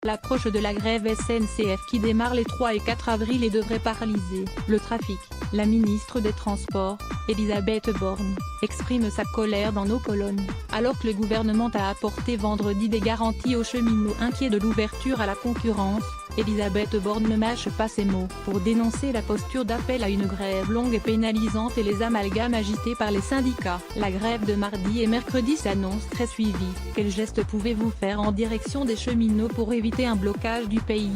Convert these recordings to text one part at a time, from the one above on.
L'approche de la grève SNCF qui démarre les 3 et 4 avril et devrait paralyser le trafic. La ministre des Transports, Elisabeth Borne, exprime sa colère dans nos colonnes, alors que le gouvernement a apporté vendredi des garanties aux cheminots inquiets de l'ouverture à la concurrence. Elisabeth Borne ne mâche pas ses mots pour dénoncer la posture d'appel à une grève longue et pénalisante et les amalgames agités par les syndicats. La grève de mardi et mercredi s'annonce très suivie. Quels gestes pouvez-vous faire en direction des cheminots pour éviter un blocage du pays ?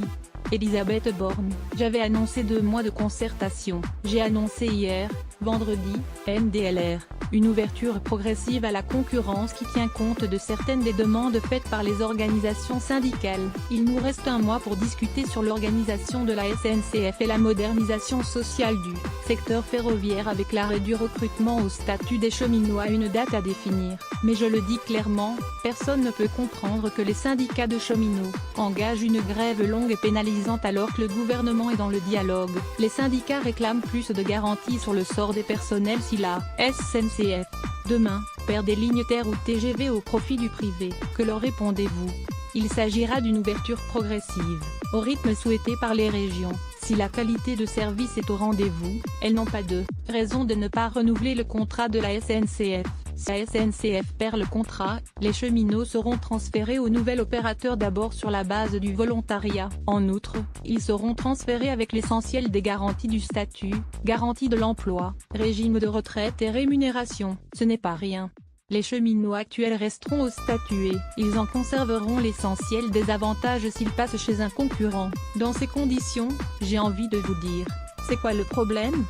Elisabeth Borne, j'avais annoncé 2 mois de concertation. J'ai annoncé hier, vendredi, NDLR, une ouverture progressive à la concurrence qui tient compte de certaines des demandes faites par les organisations syndicales. Il nous reste 1 mois pour discuter sur l'organisation de la SNCF et la modernisation sociale du secteur ferroviaire avec l'arrêt du recrutement au statut des cheminots à une date à définir. Mais je le dis clairement, personne ne peut comprendre que les syndicats de cheminots engagent une grève longue et pénalisante alors que le gouvernement est dans le dialogue. Les syndicats réclament plus de garanties sur le sort des personnels si la SNCF, demain, perd des lignes TER ou TGV au profit du privé. Que leur répondez-vous ? Il s'agira d'une ouverture progressive, au rythme souhaité par les régions. Si la qualité de service est au rendez-vous, elles n'ont pas de raison de ne pas renouveler le contrat de la SNCF. Si la SNCF perd le contrat, les cheminots seront transférés au nouvel opérateur d'abord sur la base du volontariat. En outre, ils seront transférés avec l'essentiel des garanties du statut, garantie de l'emploi, régime de retraite et rémunération. Ce n'est pas rien. Les cheminots actuels resteront au statut et ils en conserveront l'essentiel des avantages s'ils passent chez un concurrent. Dans ces conditions, j'ai envie de vous dire, c'est quoi le problème ?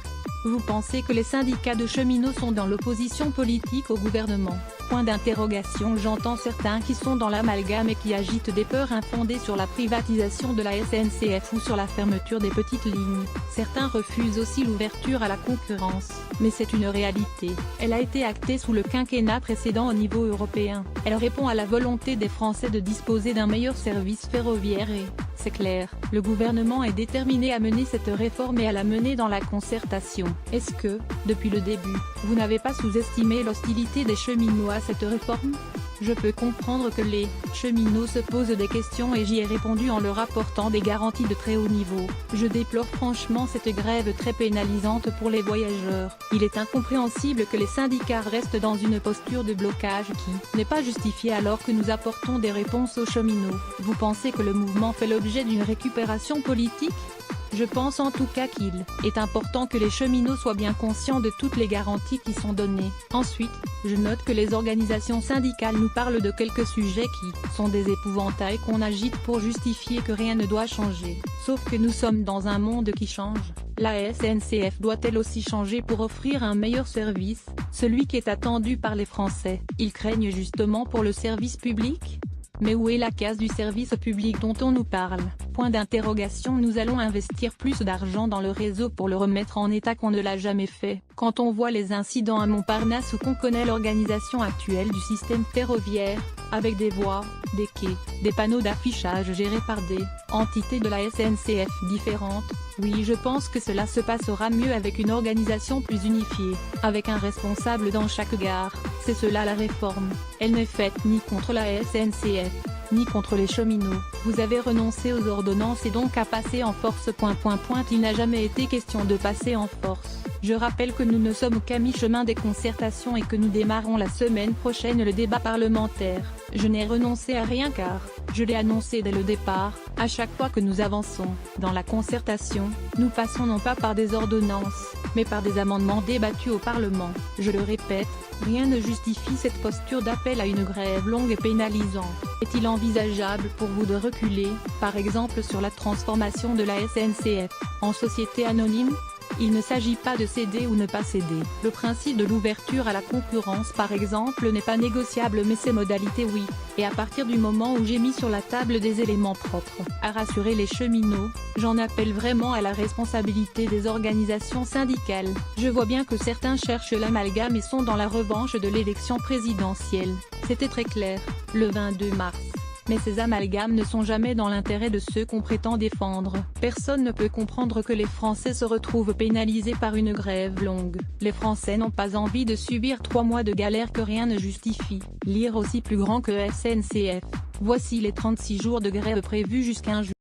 Vous pensez que les syndicats de cheminots sont dans l'opposition politique au gouvernement ? Point d'interrogation. J'entends certains qui sont dans l'amalgame et qui agitent des peurs infondées sur la privatisation de la SNCF ou sur la fermeture des petites lignes. Certains refusent aussi l'ouverture à la concurrence. Mais c'est une réalité. Elle a été actée sous le quinquennat précédent au niveau européen. Elle répond à la volonté des Français de disposer d'un meilleur service ferroviaire et, c'est clair, le gouvernement est déterminé à mener cette réforme et à la mener dans la concertation. Est-ce que, depuis le début, vous n'avez pas sous-estimé l'hostilité des cheminots à cette réforme ? Je peux comprendre que les cheminots se posent des questions et j'y ai répondu en leur apportant des garanties de très haut niveau. Je déplore franchement cette grève très pénalisante pour les voyageurs. Il est incompréhensible que les syndicats restent dans une posture de blocage qui n'est pas justifiée alors que nous apportons des réponses aux cheminots. Vous pensez que le mouvement fait l'objet d'une récupération politique ? Je pense en tout cas qu'il est important que les cheminots soient bien conscients de toutes les garanties qui sont données. Ensuite, je note que les organisations syndicales nous parlent de quelques sujets qui sont des épouvantails qu'on agite pour justifier que rien ne doit changer. Sauf que nous sommes dans un monde qui change. La SNCF doit-elle aussi changer pour offrir un meilleur service, celui qui est attendu par les Français? Ils craignent justement pour le service public ? Mais où est la case du service public dont on nous parle ? Point d'interrogation. Nous allons investir plus d'argent dans le réseau pour le remettre en état qu'on ne l'a jamais fait. Quand on voit les incidents à Montparnasse ou qu'on connaît l'organisation actuelle du système ferroviaire, avec des voies, des quais, des panneaux d'affichage gérés par des entités de la SNCF différentes, oui, je pense que cela se passera mieux avec une organisation plus unifiée, avec un responsable dans chaque gare. C'est cela la réforme. Elle n'est faite ni contre la SNCF, ni contre les cheminots. Vous avez renoncé aux ordonnances et donc à passer en force. Il n'a jamais été question de passer en force. Je rappelle que nous ne sommes qu'à mi-chemin des concertations et que nous démarrons la semaine prochaine le débat parlementaire. Je n'ai renoncé à rien car, je l'ai annoncé dès le départ, à chaque fois que nous avançons dans la concertation, nous passons non pas par des ordonnances, mais par des amendements débattus au Parlement. Je le répète, rien ne justifie cette posture d'appel à une grève longue et pénalisante. Est-il envisageable pour vous de reculer, par exemple sur la transformation de la SNCF en société anonyme ? Il ne s'agit pas de céder ou ne pas céder. Le principe de l'ouverture à la concurrence par exemple n'est pas négociable mais ses modalités oui. Et à partir du moment où j'ai mis sur la table des éléments propres à rassurer les cheminots, j'en appelle vraiment à la responsabilité des organisations syndicales. Je vois bien que certains cherchent l'amalgame et sont dans la revanche de l'élection présidentielle. C'était très clair, le 22 mars. Mais ces amalgames ne sont jamais dans l'intérêt de ceux qu'on prétend défendre. Personne ne peut comprendre que les Français se retrouvent pénalisés par une grève longue. Les Français n'ont pas envie de subir 3 mois de galère que rien ne justifie. Lire aussi plus grand que SNCF. Voici les 36 jours de grève prévus jusqu'à 1 juin.